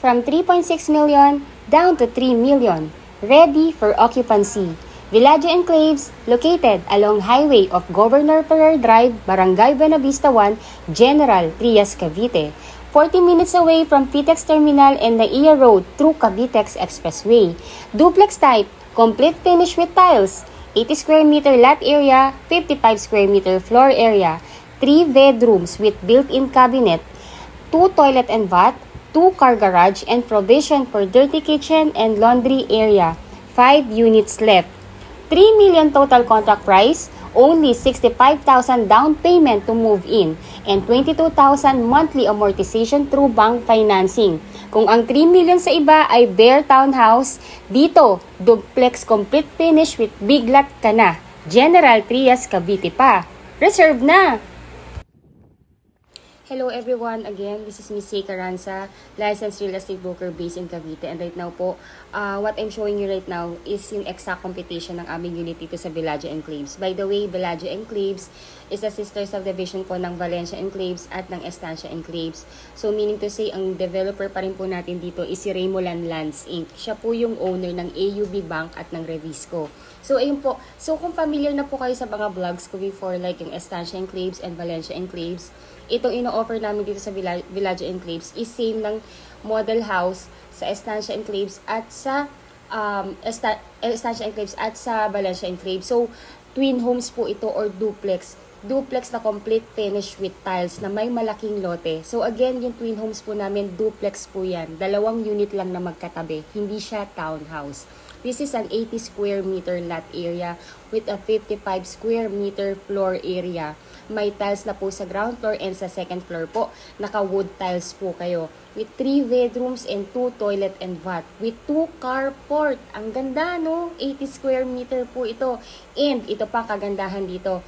from 3.6 million down to 3 million, ready for occupancy. Villaggio Enclaves, located along Highway of Governor Ferrer Drive, Barangay Buenavista 1, General Trias, Cavite. 40 minutes away from PTEX Terminal and Naiya Road through Cavitex Expressway. Duplex type, complete finish with tiles, 80 square meter lot area, 55 square meter floor area, 3 bedrooms with built-in cabinet, 2 toilet and bath, 2 car garage and provision for dirty kitchen and laundry area. 5 units left. 3 million total contract price, only 65,000 down payment to move in, and 22,000 monthly amortization through bank financing. Kung ang 3 million sa iba ay bare townhouse, dito, duplex complete finish with big lot ka na. General Trias, Cavite pa. Reserve na! Hello everyone, again, this is Miss C. Caranza, licensed real estate broker based in Cavite. And right now po, what I'm showing you right now is yung exact computation ng aming unit dito sa Villaggio Enclaves. By the way, Villaggio Enclaves is a sister subdivision po ng Valencia Enclaves at ng Estancia Enclaves. So meaning to say, ang developer pa rin po natin dito is si Raymolan Lands Inc. Siya po yung owner ng AUB Bank at ng Revisco. So ayun po, so kung familiar na po kayo sa mga vlogs ko before, like yung Estancia Enclaves and Valencia Enclaves, itong ino-offer namin dito sa Villaggio Enclaves is same ng model house sa Estancia Enclaves at sa Estancia Enclaves at sa Valencia Enclaves. So, twin homes po ito or duplex. Duplex na complete finish with tiles na may malaking lote. So, again, yung twin homes po namin, duplex po yan. 2 unit lang na magkatabi. Hindi siya townhouse. This is an 80 square meter lot area with a 55 square meter floor area. May tiles na po sa ground floor and sa second floor po. Naka-wood tiles po kayo. With 3 bedrooms and 2 toilet and bath. With 2 carport. Ang ganda, no? 80 square meter po ito. And ito pa kagandahan dito.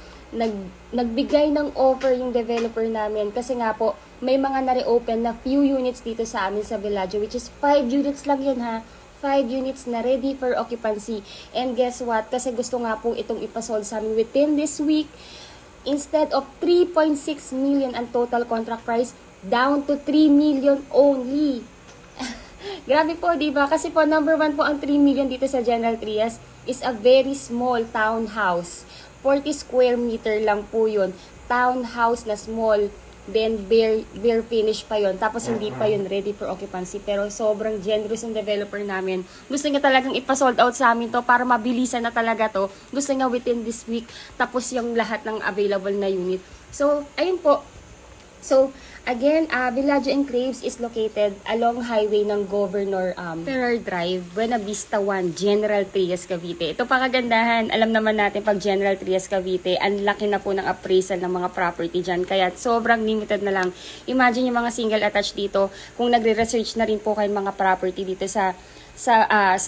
Nagbigay ng offer yung developer namin. Kasi nga po, may mga na-reopen na few units dito sa amin sa Villaggio. Which is 5 units lang yun, ha? 5 units na ready for occupancy. And guess what? Kasi gusto nga po itong ipasold sa amin within this week. Instead of 3.6 million ang total contract price, down to 3 million only. Grabe po, diba? Kasi po, number 1 po ang 3 million dito sa General Trias is a very small townhouse. 40 square meter lang po yun. Townhouse na small. Then, bare finish pa yon. Tapos, hindi pa yun ready for occupancy. Pero, sobrang generous ng developer namin. Gusto niya talagang ipa-sold out sa amin to para mabilisan na talaga to. Gusto niya within this week. Tapos, yung lahat ng available na unit. So, ayun po. So, again, Villaggio Enclaves is located along highway ng Governor Ferrer Drive, Buenavista 1, General Trias, Cavite. Ito pa kagandahan. Alam naman natin pag General Trias, Cavite, ang laki na po ng appraisal ng mga property dyan. Kaya sobrang limited na lang. Imagine yung mga single attached dito. Kung nagre-research na rin po kayo mga property dito sa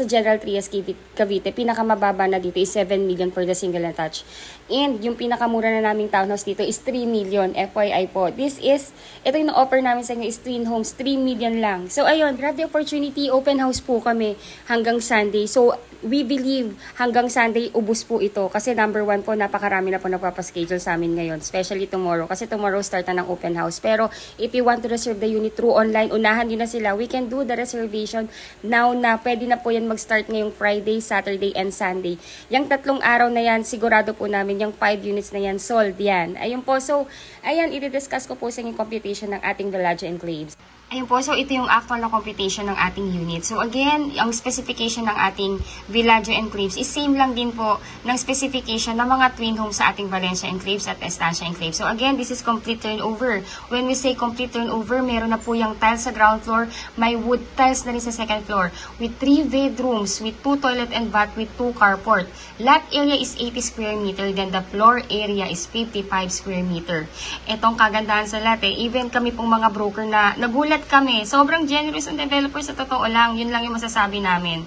General Trias, Cavite, pinakamababa na dito is 7 million for the single attached. And yung pinakamura na naming townhouse dito is 3 million. FYI po. Ito yung offer namin sa inyo is twin homes, 3 million lang. So ayun, grab the opportunity. Open house po kami hanggang Sunday. So we believe hanggang Sunday ubos po ito. Kasi number 1 po, napakarami na po napapaschedule sa amin ngayon. Especially tomorrow. Kasi tomorrow start na ng open house. Pero if you want to reserve the unit through online, unahan nyo na sila. We can do the reservation now na pwede na po yan mag-start ngayong Friday, Saturday, and Sunday. Yung 3 araw na yan, sigurado po namin yung 5 units na yan, sold yan. Ayun po, so, ayan, i-discuss ko po sa yung computation ng ating Villaggio Enclaves. Ayun po, so ito yung actual na computation ng ating unit. So again, ang specification ng ating Villaggio Enclaves is same lang din po ng specification ng mga twin homes sa ating Valencia Enclaves at Estancia Enclaves. So again, this is complete turnover. When we say complete turnover, meron na po yung tiles sa ground floor, may wood tiles na rin sa second floor, with 3 bedrooms, with 2 toilet and bath, with 2 carport. Lot area is 80 square meter, then the floor area is 55 square meter. Etong kagandahan sa lot, even kami pong mga broker na nagulat kami. Sobrang generous ang developer sa totoo lang. Yun lang yung masasabi namin.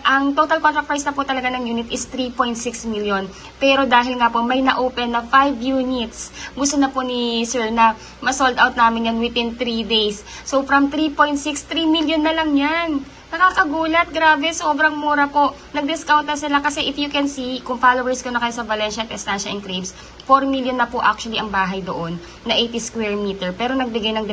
Ang total contract price na po talaga ng unit is 3.6 million. Pero dahil nga po may na-open na 5 units, gusto na po ni Sir na ma-sold out namin yan within 3 days. So from 3.6, 3 million na lang yan. Nakakagulat, grabe, sobrang mura po. Nag-discount na sila kasi if you can see, kung followers ko na kayo sa Valencia at Estancia Enclaves, 4 million na po actually ang bahay doon na 80 square meter. Pero nagbigay ng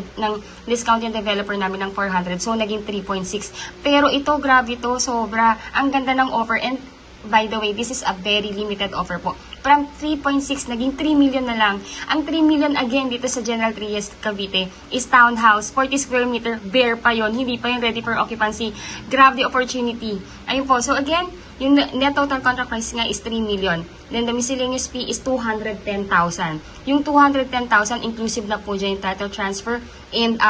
discount yung developer namin ng 400. So, naging 3.6. Pero ito, grabe to, sobra. Ang ganda ng offer. And by the way, this is a very limited offer po. From 3.6, naging 3 million na lang. Ang 3 million again dito sa General Trias, Cavite is townhouse, 40 square meter, bare pa yon, hindi pa yung ready for occupancy. Grab the opportunity. Ayun po. So again, yung net total contract price nga is 3 million. Then the miscellaneous fee is 210,000. Yung 210,000 inclusive na po dyan yung title transfer and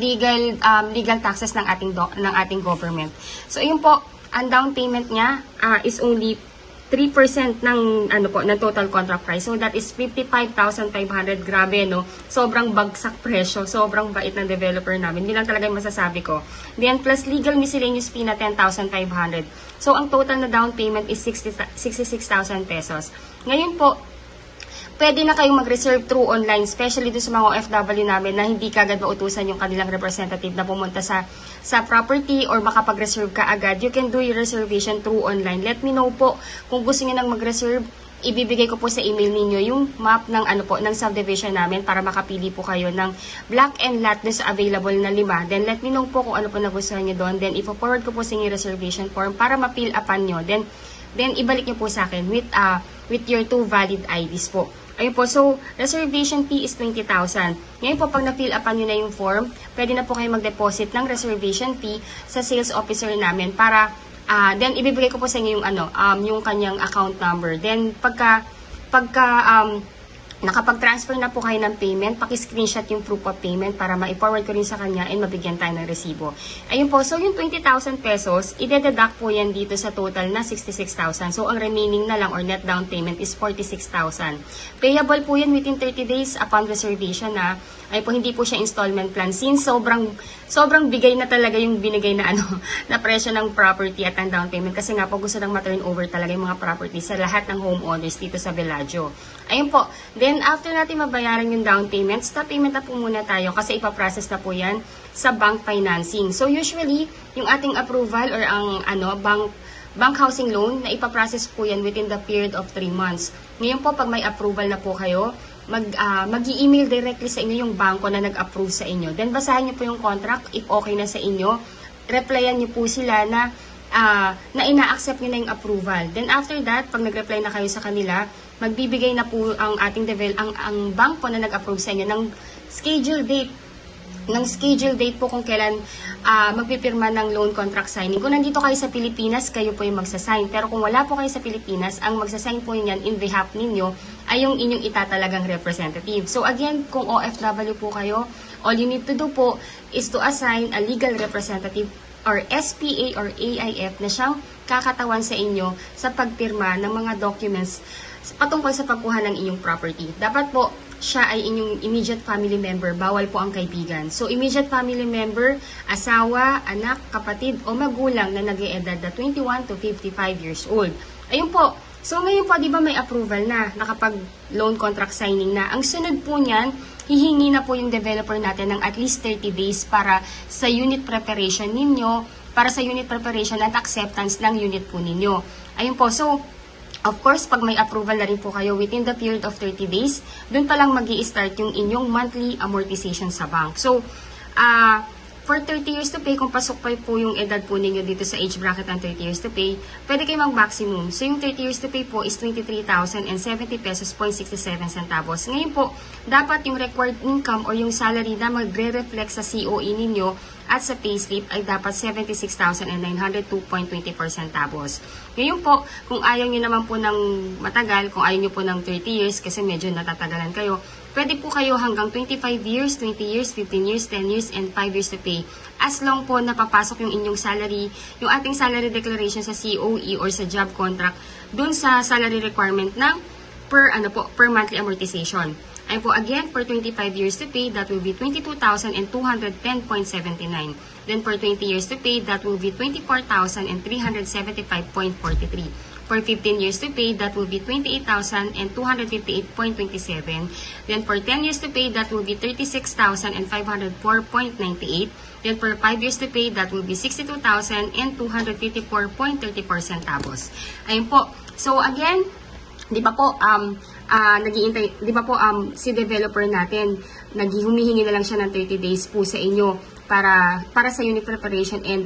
legal taxes ng ating government. So ayun po, ang down payment niya is only 3% ng ng total contract price. So that is 55,500. Grabe, no? Sobrang bagsak presyo, sobrang bait ng developer namin. Hindi lang talaga yung masasabi ko. Then plus legal miscellaneous fee na 10,500. So ang total na down payment is 66,000 pesos. Ngayon po, pwede na kayong mag-reserve through online, especially doon sa mga OFW namin na hindi kagad mautusan yung kanilang representative na pumunta sa property or makapag-reserve ka agad. You can do your reservation through online. Let me know po kung gusto niyo nang mag-reserve. Ibibigay ko po sa email ninyo yung map ng ng subdivision namin para makapili po kayo ng block and lot doon sa available na 5. Then let me know po kung ano po nagustuhan niyo doon. Then ipo-forward ko po sa inyo reservation form para ma-fill upan niyo. Then ibalik niyo po sa akin with your 2 valid IDs po. Ayun po, so reservation fee is 20,000. Ngayon po, pag na-fill upan nyo na yung form, pwede na po kayo mag-deposit ng reservation fee sa sales officer namin para, then ibibigay ko po sa inyo yung, yung kanyang account number. Then, pagka nakapag-transfer na po kayo ng payment, paki-screenshot yung proof of payment para ma-forward ko rin sa kanya and mabigyan tayo ng resibo. Ayun po, so yung 20,000 pesos, ide-deduct po yan dito sa total na 66,000. So ang remaining na lang or net down payment is 46,000. Payable po yan within 30 days upon reservation na. Ay po, hindi po siya installment plan since sobrang bigay na talaga yung binigay na na presyo ng property at ang down payment kasi nga po gusto nang ma-turn over talaga yung mga property sa lahat ng homeowners dito sa Bellagio. Ayun po. Then after natin mabayaran yung down payment, stop payment na po muna tayo kasi ipaprocess na po yan sa bank financing. So usually, yung ating approval or ang bank housing loan na ipaprocess po yan within the period of 3 months. Ngayon po, pag may approval na po kayo, mag-i-email directly sa inyo yung bangko na nag-approve sa inyo. Then basahin niyo po yung contract if okay na sa inyo. Replyan niyo po sila na ina-accept niyo na yung approval. Then after that, pag nag-reply na kayo sa kanila, magbibigay na po ang ating ang bangko na nag-approve sa inyo ng schedule date po kung kailan magpipirma ng loan contract signing. Kung nandito kayo sa Pilipinas, kayo po yung magsasign. Pero kung wala po kayo sa Pilipinas, ang magsasign po niyan in behalf ninyo ay yung inyong itatalagang representative. So again, kung OFW po kayo, all you need to do po is to assign a legal representative or SPA or AIF na siyang kakatawan sa inyo sa pagpirma ng mga documents patungkol sa pagkuha ng inyong property. Dapat po siya ay inyong immediate family member, bawal po ang kaibigan. So immediate family member, asawa, anak, kapatid o magulang na nag-eedad na 21 to 55 years old. Ayun po. So ngayon po, di ba may approval na, nakapag loan contract signing na. Ang sunod po niyan, hihingi na po yung developer natin ng at least 30 days para sa unit preparation ninyo, para sa unit preparation at acceptance ng unit po ninyo. Ayun po, so of course, pag may approval na rin po kayo within the period of 30 days, dun pa lang mag-i-start yung inyong monthly amortization sa bank. So, for 30 years to pay, kung pasok pa po yung edad po ninyo dito sa age bracket ng 30 years to pay, pwede kayo mag-maximum. So, yung 30 years to pay po is 23,070 pesos 67 centavos. Ngayon po, dapat yung required income or yung salary na magre-reflect sa COE ninyo at sa payslip ay dapat 76,902.24 centavos. Ngayon po, kung ayaw nyo naman po ng matagal, kung ayaw nyo po ng 30 years kasi medyo natatagalan kayo, pwede po kayo hanggang 25 years, 20 years, 15 years, 10 years, and 5 years to pay. As long po napapasok yung inyong salary, yung ating salary declaration sa COE or sa job contract, dun sa salary requirement ng per monthly amortization. And po again, for 25 years to pay, that will be 22,210.79. Then for 20 years to pay, that will be 24,375.43. For 15 years to pay, that will be 28,258.27. Then for 10 years to pay, that will be 36,504.98. Then for 5 years to pay, that will be 62,254.30 centavos. Ayun po. So again, di ba po, di ba po, si developer natin, humihingi na lang siya ng 30 days po sa inyo para sa unit preparation and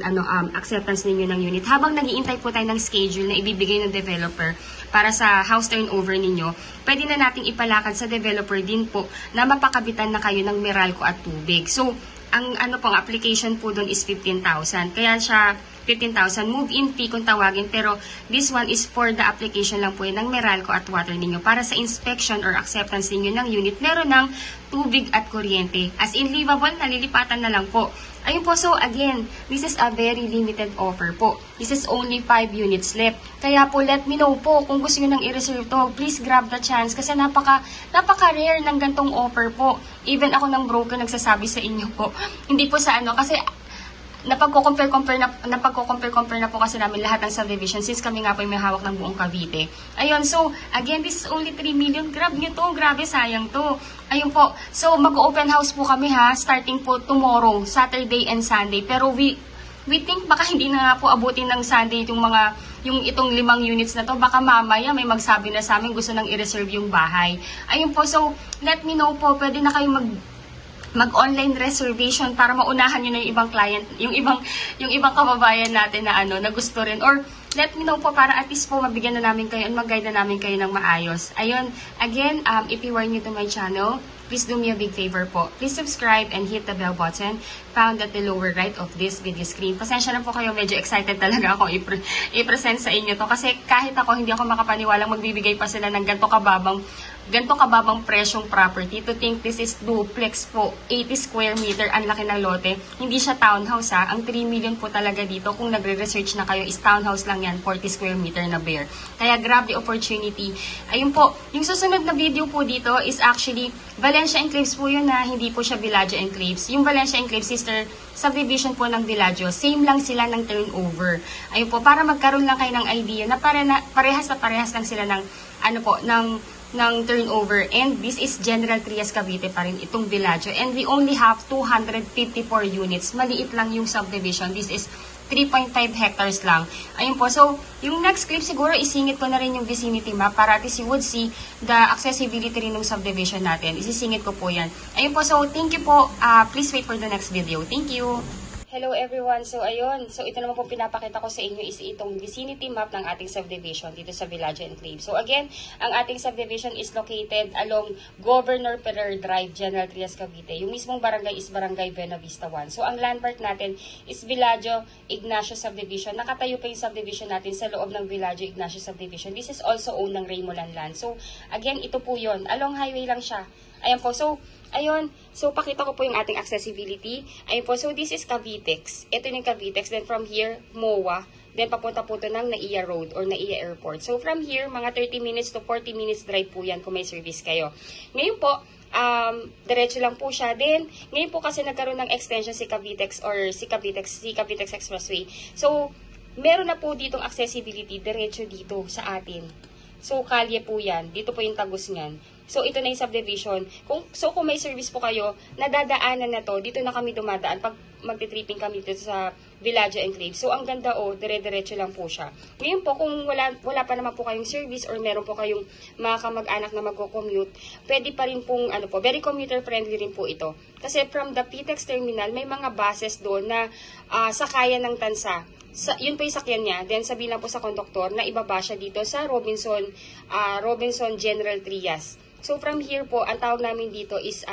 acceptance ninyo ng unit. Habang nag-iintay po tayo ng schedule na ibibigay ng developer para sa house turnover ninyo, pwede na nating ipalakad sa developer din po na mapakabitan na kayo ng Meralco at tubig. So, ang application po doon is 15,000. Kaya siya 15,000 move-in fee kung tawagin, pero this one is for the application lang po yun ng Meralco at water ninyo. Para sa inspection or acceptance ninyo ng unit, meron ng tubig at kuryente. As in livable, nalilipatan na lang po. Ayun po, so again, this is a very limited offer po. This is only 5 units left. Kaya po, let me know po kung gusto nyo nang i-reserve to. Please grab the chance kasi napaka-rare ng gantong offer po. Even ako ng broker nagsasabi sa inyo po. Hindi po sa kasi napagko-compare na po kasi namin lahat ng subdivision since kami nga po may hawak ng buong Cavite. Ayun, so again, this is only 3 million. Grab nyo to, grabe, sayang to. Ayun po, so mag-open house po kami ha, starting po tomorrow, Saturday and Sunday. Pero we think baka hindi na nga po abutin ng Sunday itong 5 units na to. Baka mamaya may magsabi na sa amin gusto nang i-reserve yung bahay. Ayun po, so let me know po, pwede na kayo mag-online reservation para maunahan nyo na yung ibang client, yung ibang kababayan natin na na gusto rin, or let me know po para at least po mabigyan na namin kayo and mag-guide na namin kayo ng maayos. Ayun, again, if you are new to my channel, please do me a big favor po. Please subscribe and hit the bell button found at the lower right of this video screen. Pasensya na po kayo, medyo excited talaga ako i-present sa inyo to kasi kahit ako hindi ako makapaniwalang magbibigay pa sila ng ganito kababang presyong property. To think this is duplex po, 80 square meter, ang laki ng lote. Hindi siya townhouse ha. Ang 3 million po talaga dito, kung nagre-research na kayo, is townhouse lang yan, 40 square meter na bare. Kaya grab the opportunity. Ayun po, yung susunod na video po dito is actually Valencia Enclaves po yun na hindi po siya Villaggio Enclaves. Yung Valencia Enclaves, sister subdivision po ng Villaggio, same lang sila ng turnover. Ayun po, para magkaroon lang kayo ng idea na parehas lang sila ng ng turnover, and this is General Trias Cavite pa rin itong Villaggio, and we only have 254 units. Maliit lang yung subdivision. This is 3.5 hectares lang. Ayun po. So, yung next clip siguro isingit ko na rin yung vicinity map para at least you would see the accessibility rin ng subdivision natin. Isisingit ko po yan. Ayun po. So, thank you po. Please wait for the next video. Thank you. Hello everyone. So ayun, so ito naman po pinapakita ko sa inyo is itong vicinity map ng ating subdivision dito sa Villaggio Enclave. So again, ang ating subdivision is located along Governor Ferrer Drive, General Trias Cavite. Yung mismong barangay is Barangay Buena Vista 1. So ang landmark natin is Villaggio Ignacio Subdivision. Nakatayo pa yung subdivision natin sa loob ng Villaggio Ignacio Subdivision. This is also owned ng Raymolan Land. So again, ito po yon. Along highway lang siya. Ayan po. So ayun, so pakita ko po yung ating accessibility. Ayun po, so this is Cavitex. Ito yung Cavitex. Then from here, MOA. Then papunta po ito ng Naiya Road or Naiya Airport. So from here, mga 30 minutes to 40 minutes drive po yan kung may service kayo. Ngayon po, diretso lang po siya. Then, ngayon po kasi nagkaroon ng extension si Cavitex or si Cavitex Expressway. So, meron na po ditong accessibility diretso dito sa atin. So, kalye po yan. Dito po yung tagos niyan. So, ito na yung subdivision. Kung may service po kayo, nadadaanan na to, dito na kami dumadaan pag magti-tripping kami dito sa Villaggio Enclave. So, ang ganda dire-diretso lang po siya. Ngayon po, kung wala pa naman po kayong service or meron po kayong mga kamag-anak na magko-commute, pwede pa rin pong, very commuter friendly rin po ito. Kasi from the PTEX terminal, may mga buses doon na sakayan ng tansa. Yun po yung sakyan niya. Then sabihin lang po sa konduktor na ibaba siya dito sa Robinson General Trias. So from here po, ang tawag namin dito is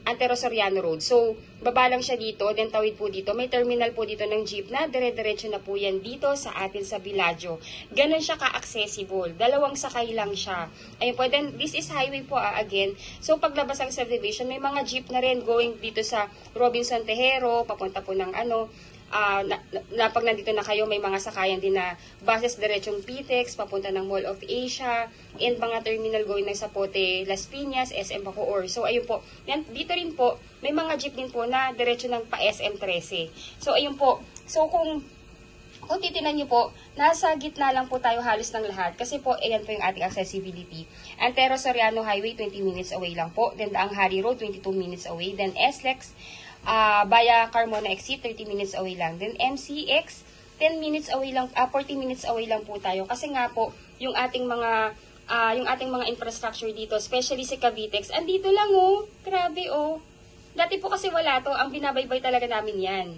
Antero Soriano Road. So baba lang siya dito, then tawid po dito. May terminal po dito ng jeep na dire-diretso na po yan dito sa atin sa Villaggio. Ganon siya ka-accessible. 2 sakay lang siya. Ayun po, then this is highway po again. So paglabas ng subdivision, may mga jeep na rin going dito sa Robinson Tejero, papunta po ng pag nandito na kayo, may mga sakayan din na buses diretsong PTEX, papunta ng Mall of Asia, and mga terminal going ng Zapote, Las Piñas, SM Bacoor. So, ayun po. Yan, dito rin po, may mga jeep din po na diretso ng pa SM 13. So, ayun po. So, kung Kung titinan nyo po, nasa gitna lang po tayo halos ng lahat. Kasi po, ayan po yung ating accessibility. Antero Soriano Highway, 20 minutes away lang po. Then, Daang Hari Road, 22 minutes away. Then, SLEX, Baya Carmona Exit, 30 minutes away lang. Then, MCX, 10 minutes away lang, 40 minutes away lang po tayo. Kasi nga po, yung ating mga infrastructure dito, especially si Cavitex, andito lang oh. Grabe oh. Dati po kasi wala to. Ang binabaybay talaga namin yan.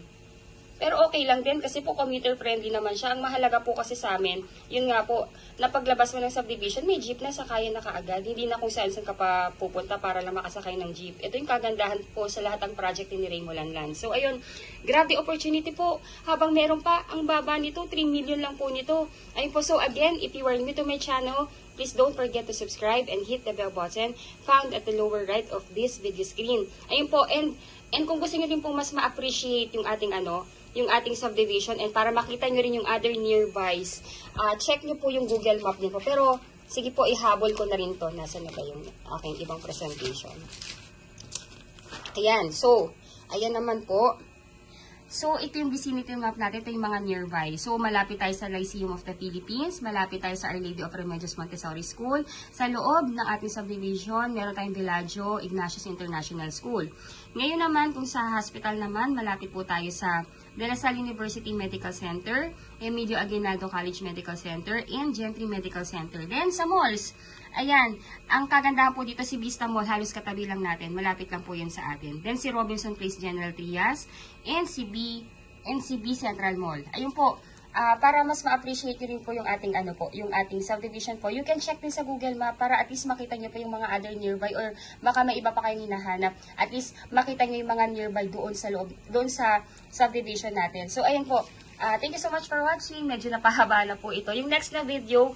Pero okay lang din kasi po commuter friendly naman siya. Ang mahalaga po kasi sa amin, yun nga po, napaglabas mo ng subdivision, may jeep na sakaya na kaagad. Hindi na kung saan ka pa pupunta para lang makasakay ng jeep. Ito yung kagandahan po sa lahat ng project ni Remo Lanlan. So ayun, grabe opportunity po. Habang meron pa, ang baba nito, 3 million lang po nito. Ayun po, so again, if you are new to my channel, please don't forget to subscribe and hit the bell button found at the lower right of this video screen. Ayun po, and kung gusto nyo rin po mas ma-appreciate yung ating subdivision and para makita nyo rin yung other nearbys, check nyo po yung Google Map nyo po. Pero, sige po, ihabol ko na rin to. Nasaan na ba yung aking ibang presentation? Ayan, so, ayan naman po. So, ito yung vicinity map natin. Ito yung mga nearby. So, malapit tayo sa Lyceum of the Philippines. Malapit tayo sa Our Lady of Remedios Montessori School. Sa loob ng ating subdivision, meron tayong Bellagio Ignatius International School. Ngayon naman, kung sa hospital naman, malapit po tayo sa De La Salle University Medical Center, Emilio Aguinaldo College Medical Center, and Gentry Medical Center. Then, sa malls, ayan, ang kagandahan po dito si Vista Mall, halos katabi lang natin. Malapit lang po yan sa atin. Then si Robinson Place General Trias, NCB Central Mall. Ayun po, para mas ma-appreciate rin po yung ating yung ating subdivision po. You can check din sa Google Map para at least makita nyo po yung mga other nearby or baka may iba pa kayong hinahanap. At least makita nyo yung mga nearby doon sa loob, doon sa subdivision natin. So ayun po. Thank you so much for watching. Medyo napahaba na po ito. Yung next na video,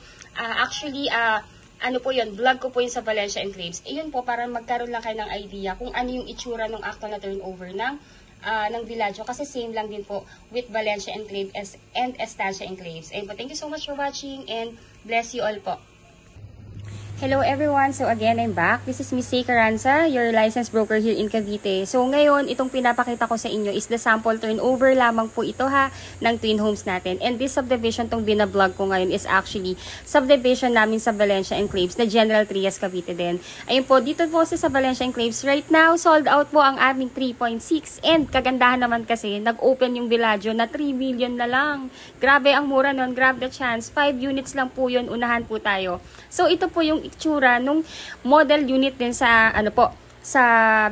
ano po yun, vlog ko po yun sa Valencia Enclaves. Ayun po, para magkaroon lang kayo ng idea kung ano yung itsura ng actual na turnover ng Bellagio. Kasi same lang din po with Valencia Enclaves and Estancia Enclaves. And thank you so much for watching and bless you all po. Hello everyone! So again, I'm back. This is Miss Say Carranza, your licensed broker here in Cavite. So ngayon, itong pinapakita ko sa inyo is the sample turnover lamang po ito ng twin homes natin. And this subdivision tong binablog ko ngayon is actually subdivision namin sa Valencia Enclaves na General Trias Cavite din. Ayun po, dito po sa Valencia Enclaves right now, sold out po ang aming 3.6. And kagandahan naman kasi, nag-open yung Bellagio na 3 million na lang. Grabe ang mura nun, grab the chance. 5 units lang po yun, unahan po tayo. So ito po yung itsura nung model unit din sa sa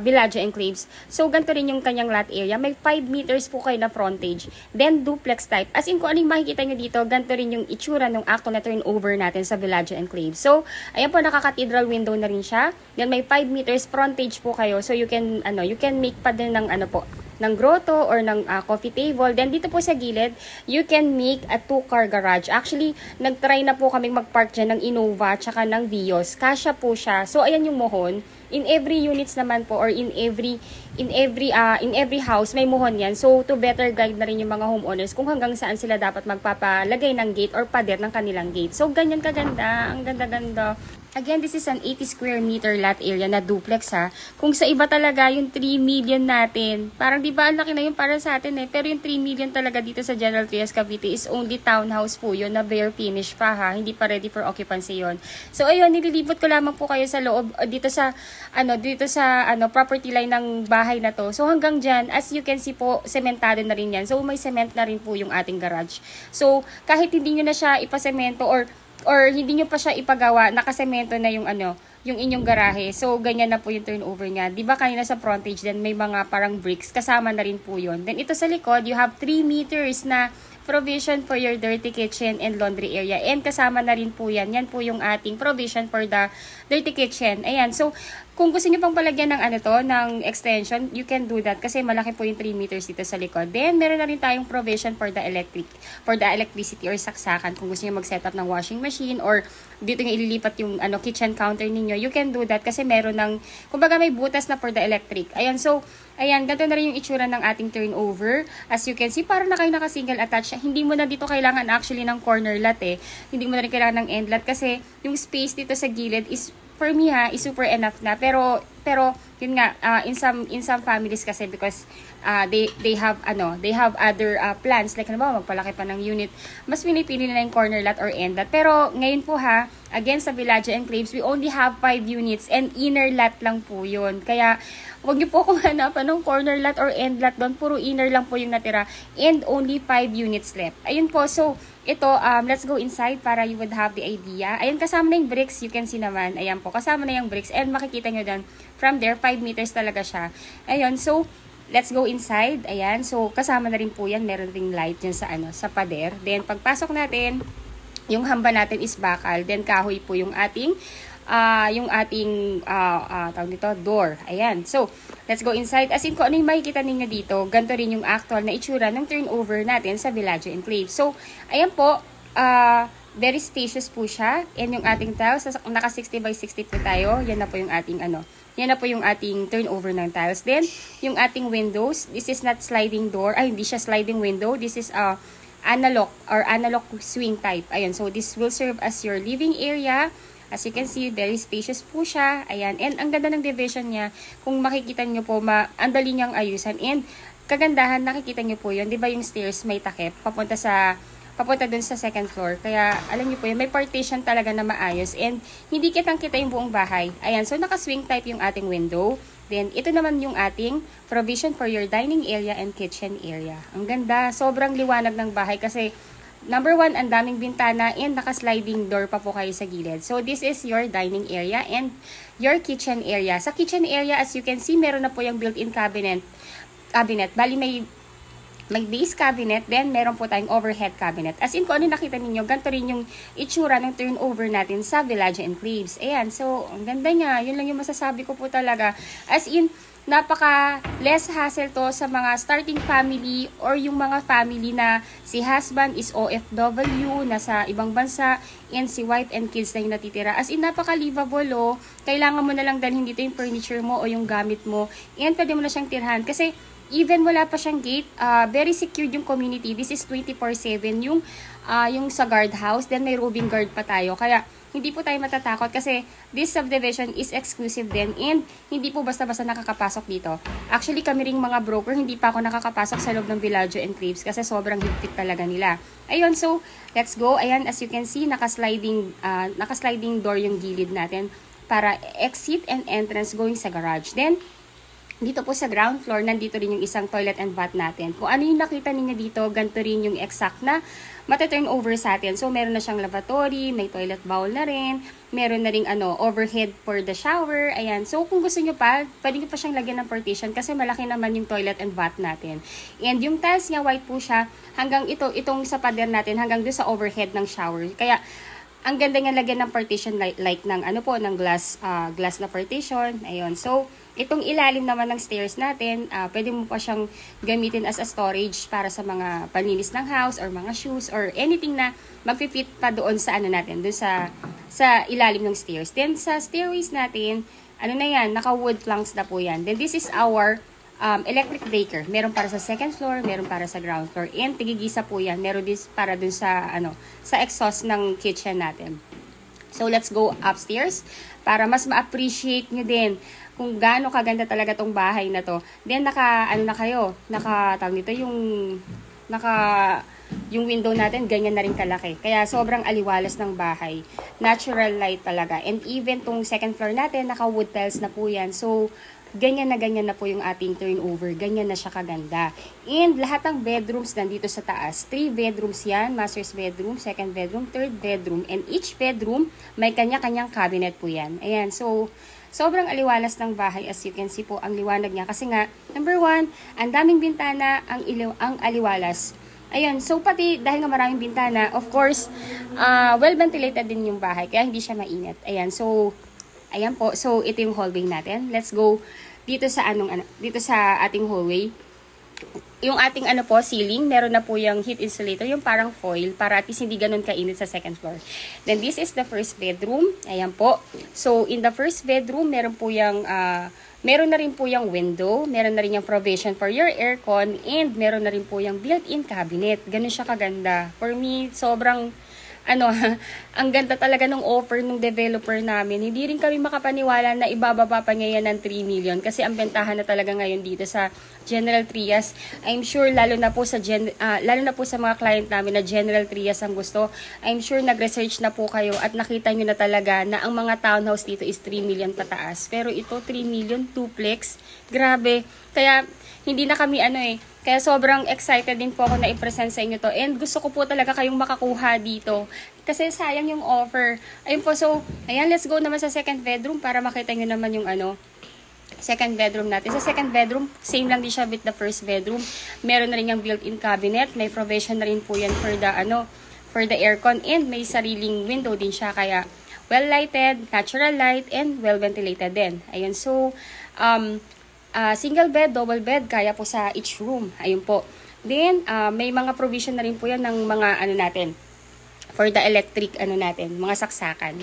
Bellagio Enclaves. So ganito rin yung kanyang lot area. May 5 meters po kayo na frontage. Then duplex type. As in kung ano yung makikita nyo dito, ganito rin yung itsura nung actual na turnover natin sa Bellagio Enclaves. So ayan po, naka-cathedral window na rin siya. Then may 5 meters frontage po kayo. So you can make pa din ng ng grotto or ng coffee table. Then dito po sa gilid, you can make a 2-car garage. Actually, nagtry na po kaming magpark dyan ng Innova tsaka ng Vios. Kasya po siya. So ayan yung mohon. In every units naman po or in every house may mohon yan. So to better guide na rin yung mga homeowners kung hanggang saan sila dapat magpapalagay ng gate or pader ng kanilang gate. So ganyan kaganda, ang ganda-ganda. Again, this is an 80 square meter lot area na duplex ha. Kung sa iba talaga yung 3 million natin, parang di ba ang laki na yun para sa atin eh. Pero yung 3 million talaga dito sa General Trias Cavite is only townhouse po yun na bare finish pa ha. Hindi pa ready for occupancy yun. So ayun, nililibot ko lamang po kayo sa loob dito sa property line ng bahay na to. So hanggang dyan, as you can see po, sementado na rin yan. So may cement na rin po yung ating garage. So kahit hindi nyo na siya ipasemento or hindi nyo pa siya ipagawa, nakasemento na yung inyong garahe. So, ganyan na po yung turnover niya. Di ba kanina sa frontage din, may mga parang bricks, kasama na rin po yun. Then, ito sa likod, you have 3 meters na provision for your dirty kitchen and laundry area. And kasama na rin po yan. Yan po yung ating provision for the dirty kitchen. Ayan. So, kung gusto niyo pang palagyan ng ng extension, you can do that kasi malaki po yung 3 meters dito sa likod. Then, meron na rin tayong provision for the electricity or saksakan. Kung gusto niyo mag-set up ng washing machine or dito niyo ililipat yung kitchen counter ninyo, you can do that kasi meron ng, kumbaga may butas na for the electric. Ayan, so, ayan, ganito na rin yung itsura ng ating turnover. As you can see, parang na kayo naka-single attach. Hindi mo na dito kailangan actually ng corner lot eh. Hindi mo na rin kailangan ng end lot kasi yung space dito sa gilid is for me ha, is super enough na. Pero yun nga, in some families kasi, because they have other plans, like ano ba, magpalaki pa ng unit, mas pinipili nila yung corner lot or end lot. Pero ngayon po ha, again sa Villaggio Enclaves, we only have 5 units and inner lot lang po yun. Kaya huwag niyo po kung hanapan ng corner lot or end lot doon, puro inner lang po yung natira and only 5 units left. Ayun po, so ito, let's go inside para you would have the idea. Ayun, kasama na yung bricks, you can see naman. Ayan po, kasama na yung bricks and makikita nyo doon, from there, 5 meters talaga siya. Ayun, so let's go inside. Ayan, so kasama na rin po yan, meron ring light dyan sa, sa pader. Then pagpasok natin, yung hamba natin is bakal, then kahoy po yung ating tawag dito, door. Ayan. So, let's go inside. As in, kung ano yung makikita ninyo dito, ganito rin yung actual na itsura ng turnover natin sa Villaggio Enclave. So, ayan po, very spacious po siya. And yung ating tiles, naka 60 by 60 po tayo. Yan na po yung ating yan na po yung ating turnover ng tiles. Then, yung ating windows, this is not sliding door. Ay, hindi siya sliding window. This is analog swing type. Ayan. So, this will serve as your living area. As you can see, very spacious po siya. Ayan. And ang ganda ng division niya. Kung makikita nyo po, ang dali niyang ayusan. And kagandahan, nakikita nyo po yun. Di ba yung stairs may takip? Papunta dun sa second floor. Kaya, alam nyo po yun, may partition talaga na maayos. And hindi kitang-kita yung buong bahay. Ayan. So, naka-swing type yung ating window. Then, ito naman yung ating provision for your dining area and kitchen area. Ang ganda. Sobrang liwanag ng bahay kasi number 1, ang daming bintana and naka-sliding door pa po kayo sa gilid. So, this is your dining area and your kitchen area. Sa kitchen area, as you can see, meron na po yung built-in cabinet. Bali, may base cabinet, then meron po tayong overhead cabinet. As in, kung ano nakita ninyo, ganito rin yung itsura ng turnover natin sa Villaggio Enclaves. Ayan, so, ang ganda niya. Yun lang yung masasabi ko po talaga. As in, napaka less hassle to sa mga starting family or yung mga family na si husband is OFW, nasa ibang bansa, and si wife and kids na yung natitira. As in, napaka-livable, oh. Kailangan mo na lang dalhin dito yung furniture mo o yung gamit mo, and pwede mo na siyang tirhan. Kasi, even wala pa siyang gate, very secured yung community. This is 24/7 yung sa guard house, then may roving guard pa tayo. Kaya, hindi po tayo matatakot kasi this subdivision is exclusive din and hindi po basta-basta nakakapasok dito. Actually, kami ring mga broker, hindi pa ako nakakapasok sa loob ng Villaggio Enclaves kasi sobrang higpit talaga nila. Ayun, so, let's go. Ayan, as you can see, naka-sliding door yung gilid natin para exit and entrance going sa garage. Then, dito po sa ground floor, nandito rin yung isang toilet and bath natin. Kung ano yung nakita ninyo dito, ganito rin yung exact na mata-turn over sa atin. So, meron na siyang lavatory, may toilet bowl na rin, meron na ring overhead for the shower. Ayan. So, kung gusto nyo pa, pwede nyo pa siyang lagyan ng partition kasi malaki naman yung toilet and bath natin. And yung tiles niya, white po siya, hanggang itong sa pader natin, hanggang doon sa overhead ng shower. Kaya, ang ganda nga lagyan ng partition like ng ng glass na partition. Ayun. So, itong ilalim naman ng stairs natin, pwede mo pa siyang gamitin as a storage para sa mga panlinis ng house or mga shoes or anything na magfi-fit pa doon sa natin, doon sa ilalim ng stairs. Then sa stairways natin, naka-wood planks na po yan. Then this is our electric breaker. Meron para sa second floor, meron para sa ground floor. And tigigisa po yan. Meron din para dun sa sa exhaust ng kitchen natin. So let's go upstairs para mas ma-appreciate nyo din kung gaano kaganda talaga tong bahay na to. Then yung window natin ganyan na rin kalaki. Kaya sobrang aliwalas ng bahay. Natural light talaga. And even tong second floor natin, naka wood tiles na po yan. So ganyan na po yung ating turnover. Ganyan na siya kaganda. And lahat ng bedrooms nandito sa taas. 3 bedrooms yan. Master's bedroom, second bedroom, third bedroom. And each bedroom, may kanya-kanyang cabinet po yan. Ayan. So, sobrang aliwalas ng bahay. As you can see po, ang liwanag niya. Kasi nga, number 1, ang daming bintana, ang aliwalas. Ayan. So, pati dahil nga maraming bintana, of course, well-ventilated din yung bahay. Kaya hindi siya mainit. Ayan. So, ayan po. So, ito yung hallway natin. Let's go dito sa ating hallway. Yung ating ceiling, meron na po yung heat insulator, yung parang foil, para at least hindi ganun kainit sa second floor. Then, this is the first bedroom. Ayan po. So, in the first bedroom, meron na rin po yung window, meron na rin yung provision for your aircon, and meron na rin po yung built-in cabinet. Ganun siya kaganda. For me, sobrang ano, ang ganda talaga ng offer ng developer namin. Hindi rin kami makapaniwala na ibababa pa ngayon ng 3 million kasi ang bentahan na talaga ngayon dito sa General Trias. I'm sure lalo na po sa mga client namin na General Trias ang gusto. I'm sure nag-research na po kayo at nakita nyo na talaga na ang mga townhouse dito is 3 million pataas. Pero ito 3 million duplex. Grabe. Kaya hindi na kami kaya sobrang excited din po ako na i-present sa inyo to. And gusto ko po talaga kayong makakuha dito. Kasi sayang yung offer. Ayun po, so, ayan, let's go naman sa second bedroom para makita nyo naman yung second bedroom natin. Sa second bedroom, same lang din siya with the first bedroom. Meron na rin yung built-in cabinet. May provision na rin po yan for the aircon. And may sariling window din siya. Kaya, well-lighted, natural light, and well-ventilated din. Ayun, so, single bed, double bed, kaya po sa each room. Ayun po. Then, may mga provision na rin po yan ng mga natin, for the electric natin, mga saksakan.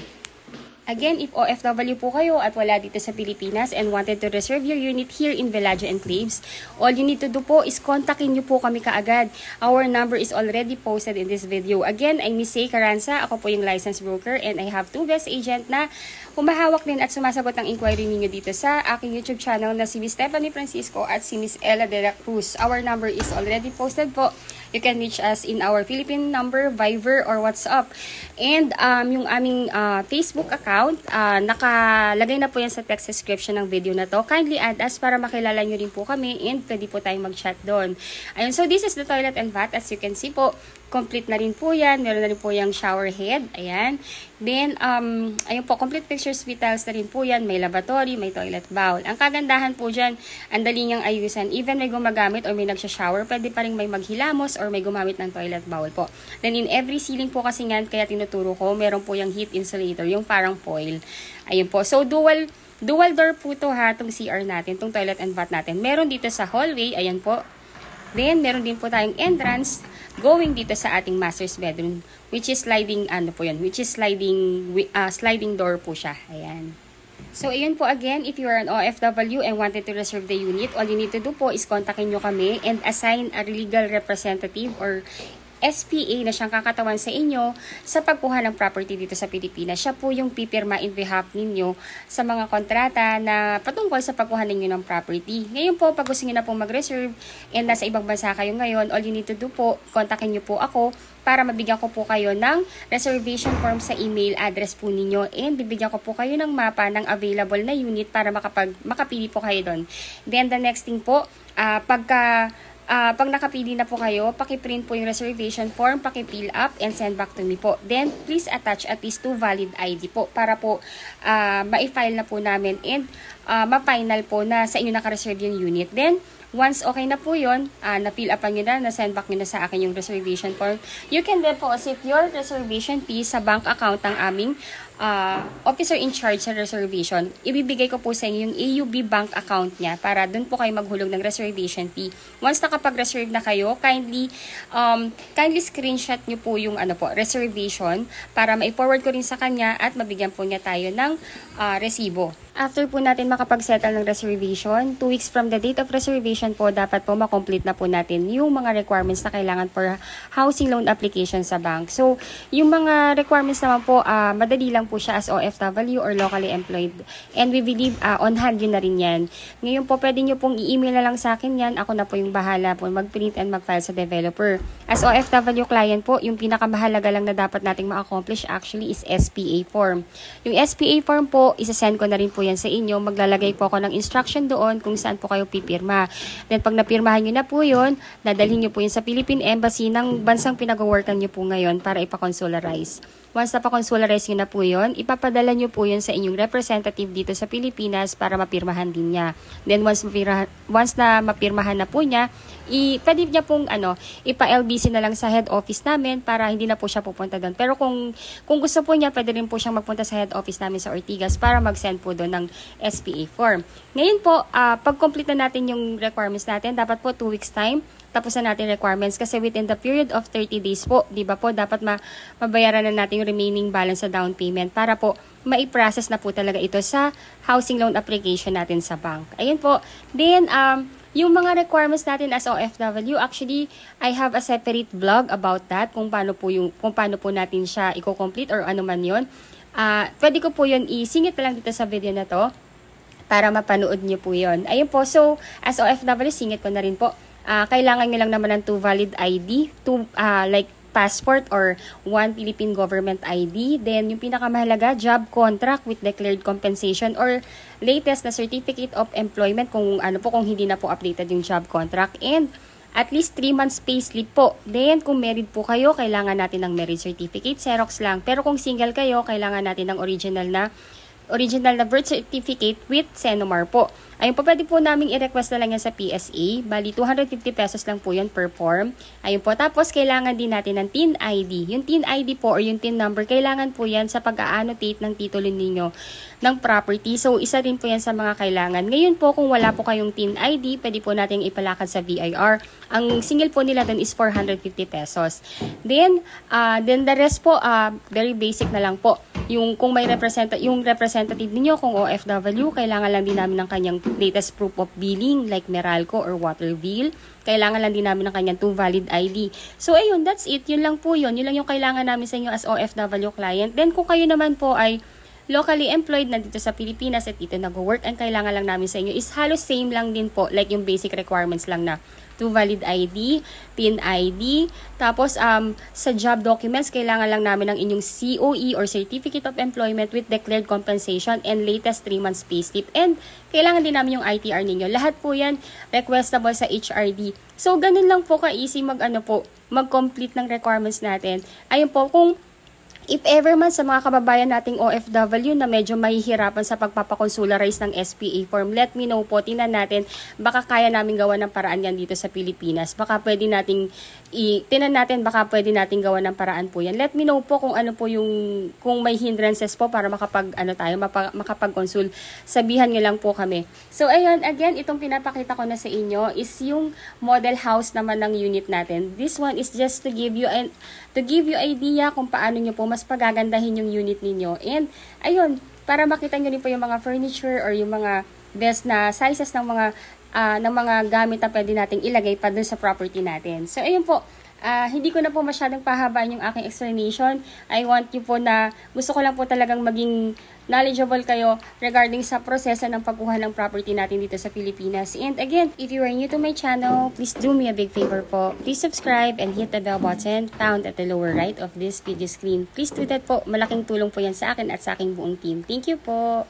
Again, if OFW po kayo at wala dito sa Pilipinas and wanted to reserve your unit here in Bellagio Enclaves, all you need to do po is kontakin nyo po kami kaagad. Our number is already posted in this video. Again, I'm Miss Say Caranza. Ako po yung licensed broker and I have 2 best agent na humahawak din at sumasagot ng inquiry ninyo dito sa aking YouTube channel na si Miss Stephanie Francisco at si Miss Ella de la Cruz. Our number is already posted po. You can reach us in our Philippine number, Viber, or WhatsApp. And yung aming Facebook account, nakalagay na po yan sa text description ng video na to. Kindly add us para makilala nyo rin po kami and pwede po tayong mag-chat doon. Ayun, so this is the toilet and bath. As you can see po, complete na rin po yan. Meron na rin po yung shower head. Ayan. Then, ayun po, complete pictures with tiles na rin po yan. May lavatory, may toilet bowl. Ang kagandahan po dyan, ang dali niyang ayusan. Even may gumagamit or may nagsha-shower, pwede pa rin may maghilamos or may gumamit ng toilet bowl po. Then, in every ceiling po kasi nga, kaya tinuturo ko, meron po yung heat insulator, yung parang foil. Ayun po. So, dual door po to ha, itong CR natin, itong toilet and bath natin. Meron dito sa hallway, ayan po. Then, meron din po tayong entrance going dito sa ating master's bedroom, which is sliding door po siya. Ayan. So, ayun po again, if you are an OFW and wanted to reserve the unit, all you need to do po is kontakin nyo kami and assign a legal representative or SPA na siyang kakatawan sa inyo sa pagkuha ng property dito sa Pilipinas. Siya po yung pipirma in behalf ninyo sa mga kontrata na patungkol sa pagkuha ninyo ng property. Ngayon po, pag gusto nyo na po mag-reserve and nasa ibang bansa kayo ngayon, all you need to do po, kontakin nyo po ako para mabigyan ko po kayo ng reservation form sa email address po ninyo and bibigyan ko po kayo ng mapa ng available na unit para makapili po kayo doon. Then the next thing po, pag nakapili na po kayo, pakiprint po yung reservation form, pakifill up, and send back to me po. Then, please attach at least 2 valid ID po para po ma-file na po namin and ma-final po na sa inyo naka-reserve yung unit. Then, once okay na po yun, na-fill up nyo na, na-send back nyo na sa akin yung reservation form, you can deposit your reservation fee sa bank account ng aming officer in charge sa reservation. Ibibigay ko po sa inyo yung AUB bank account niya para doon po kayo maghulog ng reservation fee. Once nakapag-reserve na kayo, kindly screenshot nyo po yung reservation para ma-forward ko rin sa kanya at mabigyan po niya tayo ng resibo. After po natin makapag-settle ng reservation, 2 weeks from the date of reservation po, dapat po makomplete na po natin yung mga requirements na kailangan for housing loan application sa bank. So, yung mga requirements naman po, madali lang po siya as OFW or locally employed. And we believe on hand yun na rin yan. Ngayon po, pwede nyo pong i-email na lang sa akin yan. Ako na po yung bahala po mag-print and mag-file sa developer. As OFW client po, yung pinakamahalaga lang na dapat nating ma-accomplish actually is SPA form. Yung SPA form po, isa-send ko na rin po yan sa inyo. Maglalagay po ako ng instruction doon kung saan po kayo pipirma. Then pag napirmahan nyo na po yun, dadalhin nyo po yun sa Philippine Embassy ng bansang pinag-workan nyo po ngayon para ipakonsularize. Once napakonsularize nyo na po yun, ipapadala nyo po yun sa inyong representative dito sa Pilipinas para mapirmahan din niya. Then once na mapirmahan na po niya, pwede niya pong ipa-LBC na lang sa head office namin para hindi na po siya pupunta doon. Pero kung gusto po niya, pwede rin po siyang magpunta sa head office namin sa Ortigas para mag-send po doon ng SPA form. Ngayon po, pag-complete na natin yung requirements natin, dapat po 2 weeks time, tapos na natin requirements kasi within the period of 30 days po, di ba po, dapat mabayaran na natin yung remaining balance sa down payment para po mai-process na po talaga ito sa housing loan application natin sa bank. Ayun po. Then, Yung mga requirements natin as OFW, actually, I have a separate vlog about that, kung paano po natin siya i-complete or ano man yun. Pwede ko po yun isingit na lang dito sa video na to para mapanood nyo po yun. Ayun po, so as OFW, singit ko na rin po. Kailangan nyo lang naman ng 2 valid ID, like passport or 1 Philippine government ID. Then, yung pinakamahalaga, job contract with declared compensation or latest na certificate of employment kung hindi na po updated yung job contract. And at least 3 months payslip po. Then, kung married po kayo, kailangan natin ng marriage certificate, Xerox lang. Pero kung single kayo, kailangan natin ng original na birth certificate with Senomar po. Ayun po, pwede po namin i-request na lang yan sa PSA. Bali, 250 pesos lang po yun per form. Ayun po, tapos kailangan din natin ng TIN ID. Yung TIN ID po or yung TIN number, kailangan po yan sa pag-a-annotate ng titulo ninyo ng property. So, isa rin po yan sa mga kailangan. Ngayon po, kung wala po kayong TIN ID, pwede po natin ipalakad sa VIR. Ang single po nila dun is 450 pesos. Then the rest po, very basic na lang po. Yung kung may representative niyo kung OFW, kailangan lang din namin ng kanyang latest proof of billing like Meralco or water bill. Kailangan lang din namin ng kanyang 2 valid ID. So ayun, that's it. Yun lang po yun. Yun lang yung kailangan namin sa inyo as OFW client. Then kung kayo naman po ay locally employed na dito sa Pilipinas at dito nag-work, ang kailangan lang namin sa inyo is halos same lang din po, like yung basic requirements lang na 2 valid ID, PIN ID, tapos sa job documents, kailangan lang namin ng inyong COE or Certificate of Employment with declared compensation and latest 3 months payslip. And kailangan din namin yung ITR ninyo. Lahat po yan requestable sa HRD. So, ganun lang po ka-easy mag-complete ng requirements natin. Ayun po, kung if ever man sa mga kababayan nating OFW na medyo mahihirapan sa pagpapakonsularize ng SPA form, let me know po, tingnan natin, baka kaya namin gawa ng paraan yan dito sa Pilipinas. Baka pwede nating baka pwede nating gawa ng paraan po yan. Let me know po kung ano po kung may hindrances po para makapag-consul. Sabihan nyo lang po kami. So, ayun, again, itong pinapakita ko na sa inyo is yung model house naman ng unit natin. This one is just to give you idea kung paano nyo po mas pagagandahin yung unit ninyo. And, ayun, para makita nyo rin po yung mga furniture or yung mga best na sizes ng mga gamit na pwede nating ilagay pa dun sa property natin. So, ayun po. Hindi ko na po masyadong pahabaan yung aking explanation. Gusto ko lang po talagang maging knowledgeable kayo regarding sa proseso ng pagkuha ng property natin dito sa Pilipinas. And again, if you are new to my channel, please do me a big favor po. Please subscribe and hit the bell button found at the lower right of this video screen. Please do that po. Malaking tulong po yan sa akin at sa aking buong team. Thank you po.